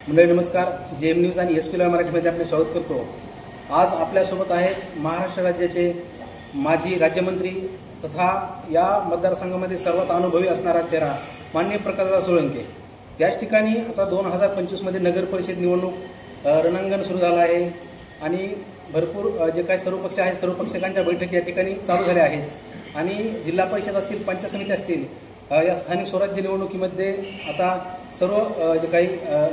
मंडळी नमस्कार. JM news आणि एसपी लाईव्ह मराठीमध्ये आपले स्वागत करतो. आज आपल्यासोबत आहेत महाराष्ट्र राज्याचे माजी राज्यमंत्री तथा या मतदारसंघामध्ये सर्वात अनुभवी असणारा चेहरा माननीय प्रकाशदादा सोळंके. याच ठिकाणी आता 2025 मध्ये नगर परिषद निवडणूक रणांगण सुरू झालं आहे आणि भरपूर जे काही सर्व पक्ष आहेत सर्व पक्षांच्या बैठकी या ठिकाणी चालू झाल्या आहेत आणि जिल्हा परिषद असतील पंचायत समिती असतील या स्थानिक स्वराज्य निवडणुकीमध्ये आता सर्व जे काही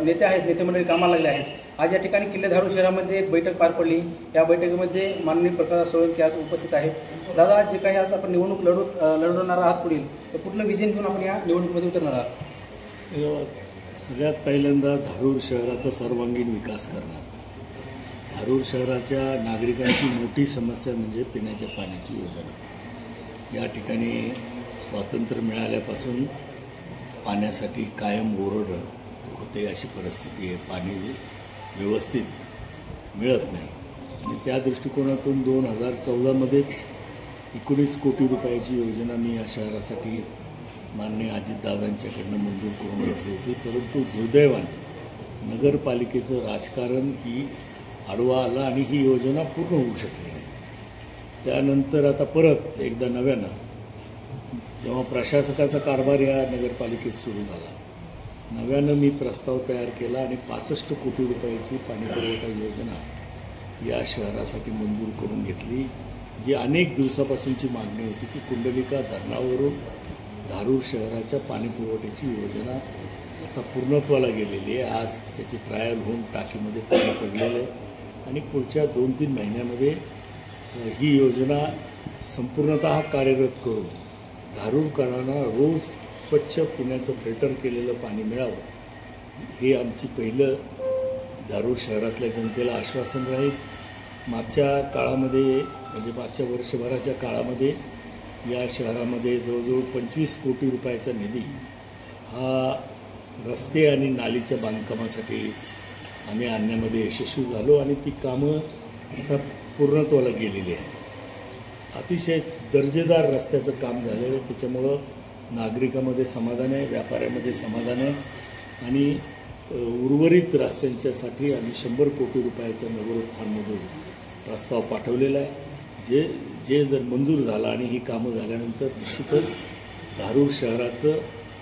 नेते आहेत नेते मंडळी कामाला लागले आहेत. आज या ठिकाणी किल्ले धारूर शहरामध्ये एक बैठक पार पडली. या बैठकीमध्ये माननीय प्रकाशदादा सोळंके आज उपस्थित आहेत. दादा, जे काही आज आपण निवडणूक लढवणार आहात पुढील तर कुठलं विजन घेऊन आपण या निवडणुकीमध्ये उतरणार आहात? सगळ्यात पहिल्यांदा धारूर शहराचा सर्वांगीण विकास करणार. धारूर शहराच्या नागरिकांची मोठी समस्या म्हणजे पिण्याच्या पाण्याची योजना. या ठिकाणी स्वातंत्र्य मिळाल्यापासून पाण्यासाठी कायम ओरड होते अशी परिस्थिती आहे. पाणी व्यवस्थित मिळत नाही आणि त्या दृष्टिकोनातून 2014मध्येच 19 कोटी रुपयाची योजना मी या शहरासाठी माननीय अजितदादांच्याकडनं मंजूर करून घेतली होती. परंतु दुर्दैवाने नगरपालिकेचं राजकारण ही आडवा आला आणि ही योजना पूर्ण होऊ शकली नाही. त्यानंतर आता परत एकदा नव्यानं जेव्हा प्रशासकाचा कारभार या नगरपालिकेत सुरू झाला, नव्यानं मी प्रस्ताव तयार केला आणि 65 कोटी रुपयाची पाणीपुरवठा योजना या शहरासाठी मंजूर करून घेतली. जी अनेक दिवसापासूनची मागणी होती की कुंडलिका धरणावरून धारूर शहराच्या पाणीपुरवठ्याची योजना आता पूर्णत्वाला गेलेली आहे. आज त्याची ट्रायल होऊन टाकीमध्ये पाणी पडलेलं आहे आणि पुढच्या 2-3 महिन्यामध्ये ही योजना संपूर्णतः कार्यरत करून धारूरकरांना रोज स्वच्छ पिण्याचं फिल्टर केलेलं पाणी मिळावं हे आमची पहिलं धारूर शहरातल्या जनतेला आश्वासन राहील. मागच्या काळामध्ये म्हणजे मागच्या वर्षभराच्या काळामध्ये या शहरामध्ये जवळजवळ 25 कोटी रुपयाचा निधी हा रस्ते आणि नालीच्या बांधकामासाठी आम्ही आणण्यामध्ये यशस्वी झालो आणि ती कामं आता पूर्णत्वाला गेलेली आहेत. अतिशय दर्जेदार रस्त्याचं काम झालेलं आहे. त्याच्यामुळं नागरिकांमध्ये समाधान आहे, व्यापाऱ्यामध्ये समाधान आहे आणि उर्वरित रस्त्यांच्यासाठी आम्ही 100 कोटी रुपयाचा नगरोत्थानमधून प्रस्ताव पाठवलेला आहे. जे जर मंजूर झाला आणि ही कामं झाल्यानंतर निश्चितच धारूर शहराचं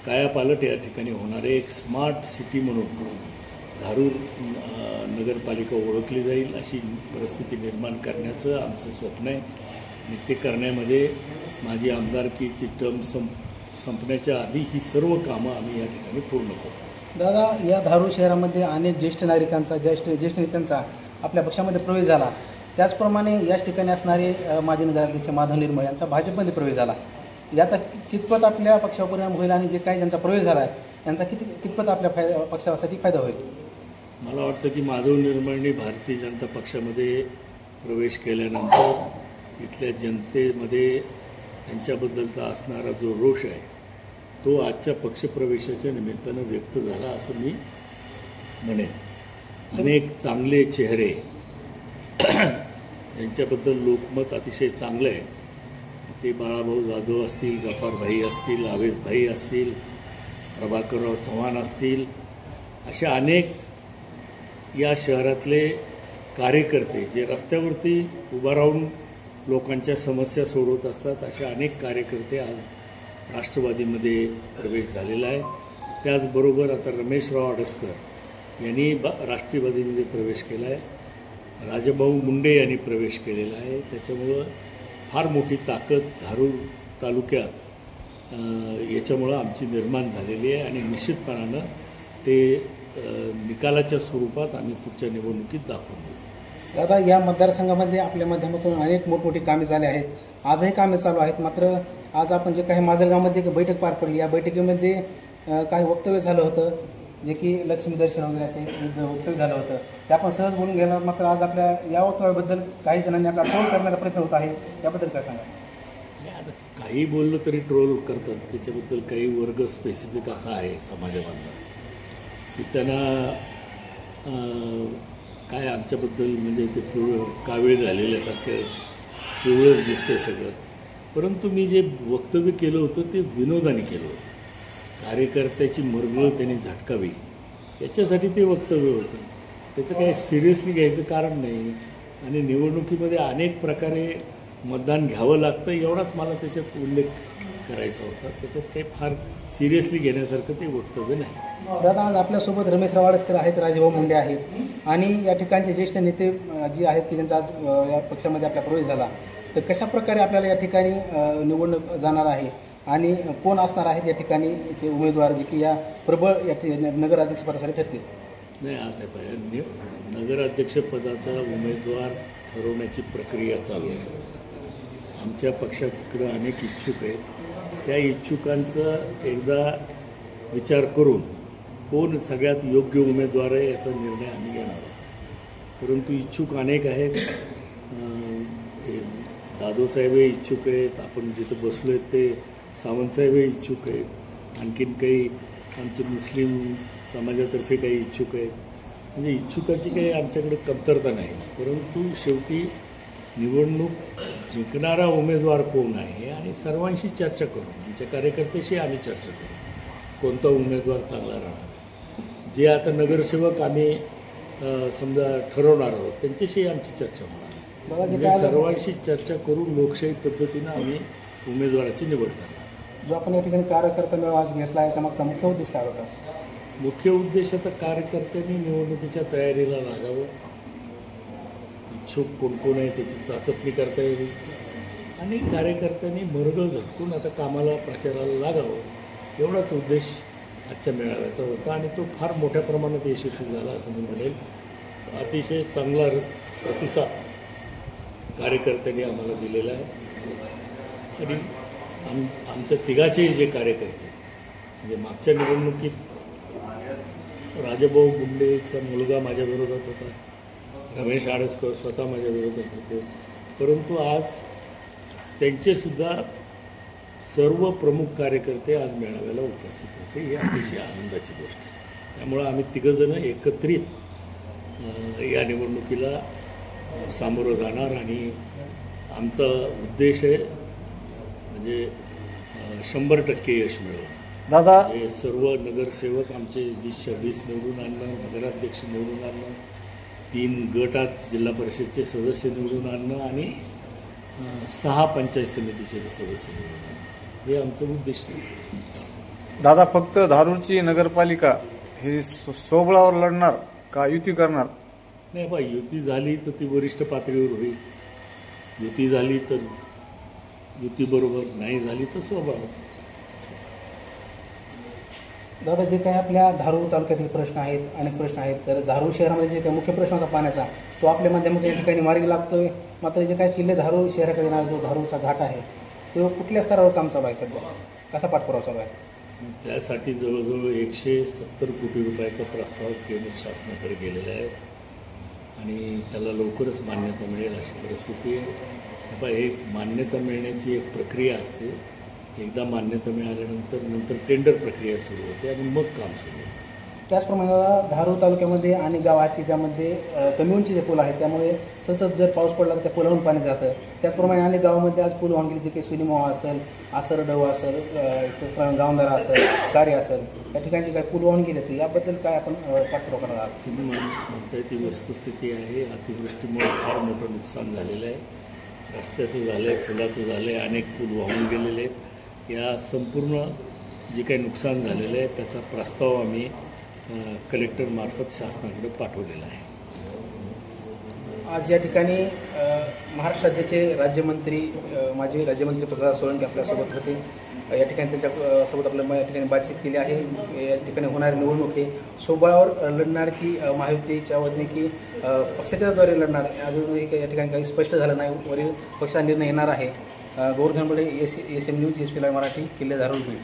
कायापालट या ठिकाणी होणार आहे. एक स्मार्ट सिटी म्हणून धारूर नगरपालिका ओळखली जाईल अशी परिस्थिती निर्माण करण्याचं आमचं स्वप्न आहे आणि ते करण्यामध्ये माझी आमदारकीची टर्म संपण्याच्या आधी ही सर्व कामं आम्ही या ठिकाणी पूर्ण करू. दादा, या धारूर शहरामध्ये अनेक ज्येष्ठ नागरिकांचा ज्येष्ठ नेत्यांचा आपल्या पक्षामध्ये प्रवेश झाला. त्याचप्रमाणे याच ठिकाणी असणारे माजी नगराध्यक्ष माधव निर्मळ यांचा भाजपमध्ये प्रवेश झाला. याचा कितपत आपल्या पक्षावर परिणाम होईल आणि जे काही त्यांचा प्रवेश झाला आहे त्यांचा कितपत आपल्या पक्षासाठी फायदा होईल? मला वाटतं की माधव निर्मळनी भारतीय जनता पक्षामध्ये प्रवेश केल्यानंतर इथल्या जनतेमध्ये त्यांच्याबद्दलचा असणारा जो रोष आहे तो आजच्या पक्षप्रवेशाच्या निमित्तानं व्यक्त झाला असं मी म्हणेन. अनेक चांगले चेहरे यांच्याबद्दल लोकमत अतिशय चांगलं आहे. ते बाळाभाऊ जाधव असतील, गफारभाई असतील, आवेशभाई असतील, प्रभाकरराव चव्हाण असतील, अशा अनेक या शहरातले कार्यकर्ते जे रस्त्यावरती उभा राहून लोकांच्या समस्या सोडवत असतात अशा अनेक कार्यकर्ते आज राष्ट्रवादीमध्ये प्रवेश झालेला आहे. त्याचबरोबर आता रमेशराव अडसकर यांनी राष्ट्रवादीमध्ये प्रवेश केला आहे. राजाभाऊ मुंडे यांनी प्रवेश केलेला आहे. त्याच्यामुळं फार मोठी ताकद धारूर तालुक्यात याच्यामुळं आमची निर्माण झालेली आहे आणि निश्चितपणानं ते निकालाच्या स्वरूपात आम्ही पुढच्या निवडणुकीत दाखवून देऊ. दादा, या मतदारसंघामध्ये आपल्या माध्यमातून अनेक मोठमोठी कामे झाली आहेत. आजही कामे चालू आहेत. मात्र आज आपण जे काही माजलगावमध्ये एक बैठक पार पडली, या बैठकीमध्ये काही वक्तव्य झालं होतं जे की लक्ष्मी दर्शन वगैरे असे वक्तव्य झालं होतं. ते आपण सहज बोलून घेणार. मात्र आज आपल्या या वक्तव्याबद्दल काही जणांनी आपला ट्रोल करण्याचा प्रयत्न होत आहे. याबद्दल काय सांगा? आता काही बोललं तरी ट्रोल करतात. त्याच्याबद्दल काही वर्ग स्पेसिफिक असा आहे समाजामधला की त्यांना काय आमच्याबद्दल म्हणजे ते कावीळ झालेल्यासारखं पिवळंच दिसतंय सगळं. परंतु मी जे वक्तव्य केलं होतं ते विनोदाने केलं होतं. कार्यकर्त्याची मरगळ त्यांनी झटकावी याच्यासाठी ते वक्तव्य होतं. त्याचं काही सिरियसली घ्यायचं कारण नाही. आणि निवडणुकीमध्ये अनेक प्रकारे मतदान घ्यावं लागतं एवढाच मला त्याच्यात उल्लेख करायचा होता. त्याच्यात काही फार सिरियसली घेण्यासारखं ते वक्तव्य नाही. दादा, आज आपल्यासोबत रमेश वाडसकर आहेत, राजभाऊ मुंडे आहेत आणि या ठिकाणचे ज्येष्ठ नेते जे आहेत की ज्यांचा आज या पक्षामध्ये आपला प्रवेश झाला, तर कशा प्रकारे आपल्याला या ठिकाणी निवडणूक जाणार आहे आणि कोण असणार आहेत या ठिकाणी जे उमेदवार जे की या प्रबळ या नगराध्यक्षपदासाठी ठरतील? नाही, आता पाहिजे नगराध्यक्षपदाचा उमेदवार ठरवण्याची प्रक्रिया चालू आहे. आमच्या पक्षाकडं अनेक इच्छुक आहेत. त्या इच्छुकांचा एकदा विचार करून कोण सगळ्यात योग्य उमेदवार आहे याचा निर्णय आम्ही घेणार आहोत. परंतु इच्छुक अनेक आहेत. दादोसाहेबही इच्छुक आहेत. आपण जिथं बसलो आहेत ते सावंतसाहेबही इच्छुक आहेत. आणखीन काही आमचे मुस्लिम समाजातर्फे काही इच्छुक आहेत. म्हणजे इच्छुकाची काही आमच्याकडे कमतरता नाही. परंतु शेवटी निवडणूक जिंकणारा उमेदवार कोण आहे आणि सर्वांशी चर्चा करू, आमच्या कार्यकर्त्याशी आम्ही चर्चा करू कोणता उमेदवार चांगला राहणार. जे आता नगरसेवक आम्ही समजा ठरवणार आहोत त्यांच्याशी आमची चर्चा होणार. म्हणजे सर्वांशी चर्चा करून लोकशाही पद्धतीनं आम्ही उमेदवाराची निवड करणार. जो आपण या ठिकाणी कार्यकर्ता मेळावा आज घेतला याचा मागचा मुख्य उद्देश काय होता? मुख्य उद्देश आता कार्यकर्त्यांनी निवडणुकीच्या तयारीला लागावं. इच्छुक कोण कोण आहे त्याची चाचपणी करता यावी आणि कार्यकर्त्यांनी मरगळ झटकून आता कामाला प्रचाराला लागावं एवढाच उद्देश आजच्या मेळाव्याचा होता. आणि तो फार मोठ्या प्रमाणात यशस्वी झाला असं मी म्हणेल. अतिशय चांगला प्रतिसाद कार्यकर्त्यांनी आम्हाला दिलेला आहे. आणि आमच्या तिघाचेही जे कार्यकर्ते म्हणजे मागच्या निवडणुकीत राजभाऊ मुंडेचा मुलगा माझ्या विरोधात होता, रमेश आडसकर स्वतः माझ्या विरोधात होते, परंतु आज त्यांचेसुद्धा सर्व प्रमुख कार्यकर्ते आज मेळाव्याला उपस्थित होते. ही अतिशय आनंदाची गोष्ट आहे. त्यामुळं आम्ही तिघंजणं एकत्रित या निवडणुकीला सामोरं जाणार आणि आमचा उद्देश आहे म्हणजे 100% यश मिळवणं. दादा, हे सर्व नगरसेवक आमचे 20-26 निवडून आणणं, नगराध्यक्ष निवडून आणणं, 3 गटात जिल्हा परिषदचे सदस्य निवडून आणणं आणि 6 पंचायत समितीचे सदस्य निवडून आणणं हे आमचं उद्दिष्ट आहे. दादा, फक्त धारूरची नगरपालिका हे सोबळावर लढणार का युती करणार? नाही बा, युती झाली तर ती वरिष्ठ पातळीवर होईल. युती झाली तर युतीबरोबर, नाही झाली तर स्वभाव. दादा, जे काही आपल्या धारूर तालुक्यातील प्रश्न आहेत, अनेक प्रश्न आहेत, तर धारूर शहरामध्ये जे काही मुख्य प्रश्न होता पाण्याचा तो आपल्या माध्यमातून या ठिकाणी मार्गी लागतोय. मात्र जे काही किल्ले धारूर शहराकडे येणारा जो धारूरचा घाट आहे तो कुठल्या स्तरावर काम चालू आहे सध्या, कसा पाठपुरावा चालू आहे? त्यासाठी जवळजवळ 170 कोटी रुपयाचा प्रस्ताव केंद्र शासनाकडे गेलेला आहे आणि त्याला लवकरच मान्यता मिळेल अशी परिस्थिती आहे. हे मान्यता मिळण्याची एक प्रक्रिया असते. एकदा मान्यता मिळाल्यानंतर टेंडर प्रक्रिया सुरू होते आणि मग काम सुरू होते. त्याचप्रमाणे धारूर तालुक्यामध्ये अनेक गाव आहेत की ज्यामध्ये कमी उंचीचे पूल आहेत, त्यामुळे सतत जर पाऊस पडला तर त्या पुलावरून पाणी जातं. त्याचप्रमाणे अनेक गावामध्ये आज पूल वाहून गेले, जे काही सुनीमोहा असेल, आसरडव असेल, गावंधारा असेल, कार्य असेल, या ठिकाणी काही पूल वाहून गेले तर याबद्दल काय आपण पाठपुरावा करणार आहात? तुम्ही म्हणताय ती वस्तुस्थिती आहे. अतिवृष्टीमुळे फार मोठं नुकसान झालेलं आहे. रस्त्याचं झालं आहे, पुलाचं झालं आहे, अनेक पूल वाहून गेलेले आहेत. या संपूर्ण जे काही नुकसान झालेलं आहे त्याचा प्रस्ताव आम्ही कलेक्टरमार्फत शासनाकडे पाठवलेला आहे. आज या ठिकाणी महाराष्ट्र राज्याचे राज्यमंत्री माजी राज्यमंत्री प्रकाश सोळंके आपल्यासोबत होते. या ठिकाणी त्यांच्यासोबत आपल्या या ठिकाणी बातचीत केली आहे. या ठिकाणी होणारी निवडणूक हे सोबळावर लढणार की महायुतीच्या वतीने की पक्षाच्याद्वारे लढणार अजून या ठिकाणी काही स्पष्ट झालं नाही. वरील पक्षाचा निर्णय येणार आहे. गोवर्धन बडे, SM news, SP live Marathi, किल्ले धारूर बीड.